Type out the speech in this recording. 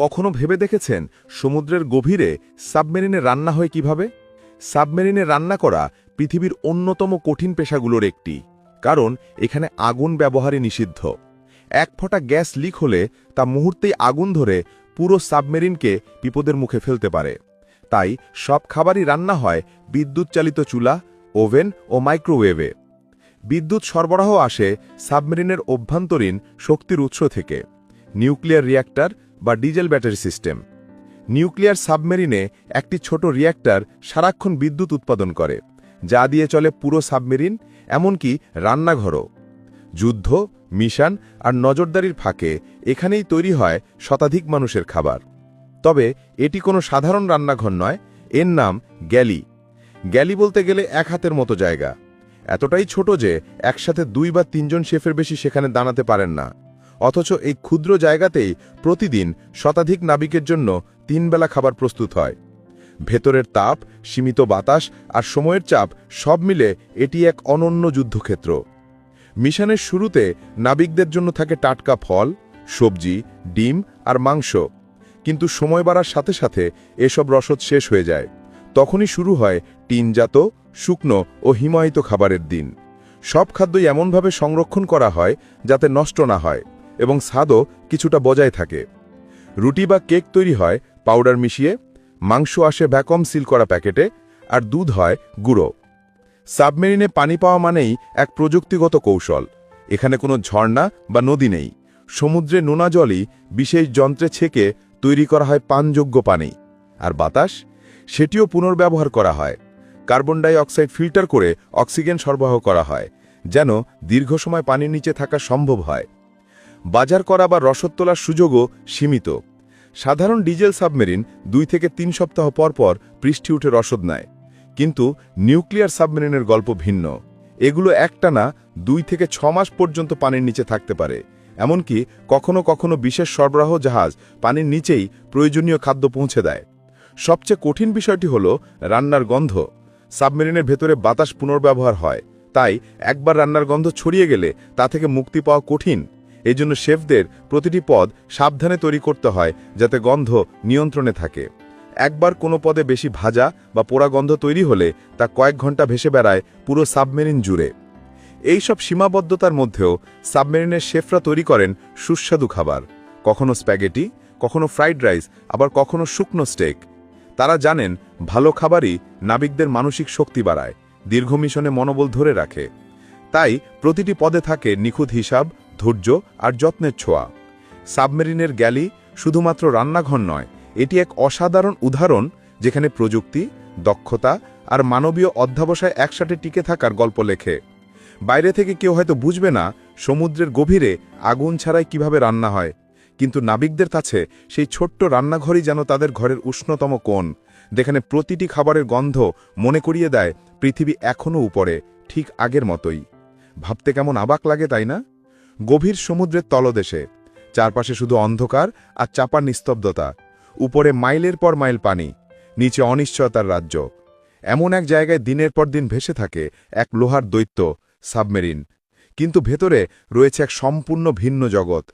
কখনো ভেবে দেখেছেন সমুদ্রের গভীরে সাবমেরিনে রান্না হয় কিভাবে? সাবমেরিনে রান্না করা পৃথিবীর অন্যতম কঠিন পেশাগুলোর একটি, কারণ এখানে আগুন ব্যবহারই নিষিদ্ধ। এক ফোঁটা গ্যাস লিক হলে তা মুহূর্তেই আগুন ধরে পুরো সাবমেরিনকে বিপদের মুখে ফেলতে পারে। তাই সব খাবারই রান্না হয় বিদ্যুৎ চালিত চুলা, ওভেন ও মাইক্রোওয়েভে। বিদ্যুৎ সরবরাহ আসে সাবমেরিনের অভ্যন্তরীণ শক্তির উৎস থেকে, নিউক্লিয়ার রিয়্যাক্টর বা ডিজেল ব্যাটারি সিস্টেম। নিউক্লিয়ার সাবমেরিনে একটি ছোট রিয়্যাক্টর সারাক্ষণ বিদ্যুৎ উৎপাদন করে, যা দিয়ে চলে পুরো সাবমেরিন, এমনকি রান্নাঘরও। যুদ্ধ, মিশন আর নজরদারির ফাঁকে এখানেই তৈরি হয় শতাধিক মানুষের খাবার। তবে এটি কোনো সাধারণ রান্নাঘর নয়, এর নাম গ্যালি। গ্যালি বলতে গেলে এক হাতের মতো জায়গা, এতটাই ছোট যে একসাথে 2 বা 3 জন শেফের বেশি সেখানে দাঁড়াতে পারেন না। অথচ এই ক্ষুদ্র জায়গাতেই প্রতিদিন শতাধিক নাবিকের জন্য 3 বেলা খাবার প্রস্তুত হয়। ভেতরের তাপ, সীমিত বাতাস আর সময়ের চাপ সব মিলে এটি এক অনন্য যুদ্ধক্ষেত্র। মিশনের শুরুতে নাবিকদের জন্য থাকে টাটকা ফল, সবজি, ডিম আর মাংস। কিন্তু সময় বাড়ার সাথে সাথে এসব রসদ শেষ হয়ে যায়। তখনই শুরু হয় টিনজাত, শুকনো ও হিমায়িত খাবারের দিন। সব খাদ্যই এমনভাবে সংরক্ষণ করা হয় যাতে নষ্ট না হয় এবং স্বাদও কিছুটা বজায় থাকে। রুটি বা কেক তৈরি হয় পাউডার মিশিয়ে, মাংস আসে ভ্যাকুয়াম সিল করা প্যাকেটে, আর দুধ হয় গুঁড়ো। সাবমেরিনে পানি পাওয়া মানেই এক প্রযুক্তিগত কৌশল। এখানে কোনো ঝর্ণা বা নদী নেই। সমুদ্রে নোনা জলই বিশেষ যন্ত্রে ছেঁকে তৈরি করা হয় পানযোগ্য পানি। আর বাতাস, সেটিও পুনর্ব্যবহার করা হয়। কার্বন ডাই অক্সাইড ফিল্টার করে অক্সিজেন সরবরাহ করা হয়, যেন দীর্ঘ সময় পানির নিচে থাকা সম্ভব হয়। বাজার করা বা রসদ তোলার সুযোগও সীমিত। সাধারণ ডিজেল সাবমেরিন 2 থেকে 3 সপ্তাহ পর পর পৃষ্ঠে উঠে রসদ নেয়, কিন্তু নিউক্লিয়ার সাবমেরিনের গল্প ভিন্ন। এগুলো একটানা 2 থেকে 6 মাস পর্যন্ত পানির নিচে থাকতে পারে। এমনকি কখনো কখনো বিশেষ সরবরাহ জাহাজ পানির নিচেই প্রয়োজনীয় খাদ্য পৌঁছে দেয়। সবচেয়ে কঠিন বিষয়টি হল রান্নার গন্ধ। সাবমেরিনের ভেতরে বাতাস পুনর্ব্যবহার হয়, তাই একবার রান্নার গন্ধ ছড়িয়ে গেলে তা থেকে মুক্তি পাওয়া কঠিন। এজন্য শেফদের প্রতিটি পদ সাবধানে তৈরি করতে হয় যাতে গন্ধ নিয়ন্ত্রণে থাকে। একবার কোনো পদে বেশি ভাজা বা পোড়া গন্ধ তৈরি হলে তা কয়েক ঘন্টা ভেসে বেড়ায় পুরো সাবমেরিন জুড়ে। এই সব সীমাবদ্ধতার মধ্যেও সাবমেরিনের শেফরা তৈরি করেন সুস্বাদু খাবার, কখনো স্প্যাগেটি, কখনো ফ্রাইড রাইস, আবার কখনো শুকনো স্টেক। তারা জানেন ভালো খাবারই নাবিকদের মানসিক শক্তি বাড়ায়, দীর্ঘ মিশনে মনোবল ধরে রাখে। তাই প্রতিটি পদে থাকে নিখুঁত হিসাব, ধৈর্য আর যত্নের ছোঁয়া। সাবমেরিনের গ্যালি শুধুমাত্র রান্নাঘর নয়, এটি এক অসাধারণ উদাহরণ যেখানে প্রযুক্তি, দক্ষতা আর মানবীয় অধ্যবসায় একসাথে টিকে থাকার গল্প লেখে। বাইরে থেকে কেউ হয়তো বুঝবে না সমুদ্রের গভীরে আগুন ছাড়াই কিভাবে রান্না হয়, কিন্তু নাবিকদের কাছে সেই ছোট্ট রান্নাঘরই যেন তাদের ঘরের উষ্ণতম কোণ, যেখানে প্রতিটি খাবারের গন্ধ মনে করিয়ে দেয় পৃথিবী এখনও উপরে, ঠিক আগের মতোই। ভাবতে কেমন অবাক লাগে, তাই না? গভীর সমুদ্রের তলদেশে চারপাশে শুধু অন্ধকার আর চাপা নিস্তব্ধতা, উপরে মাইলের পর মাইল পানি, নিচে অনিশ্চয়তার রাজ্য। এমন এক জায়গায় দিনের পর দিন ভেসে থাকে এক লোহার দৈত্য সাবমেরিন, কিন্তু ভেতরে রয়েছে এক সম্পূর্ণ ভিন্ন জগৎ,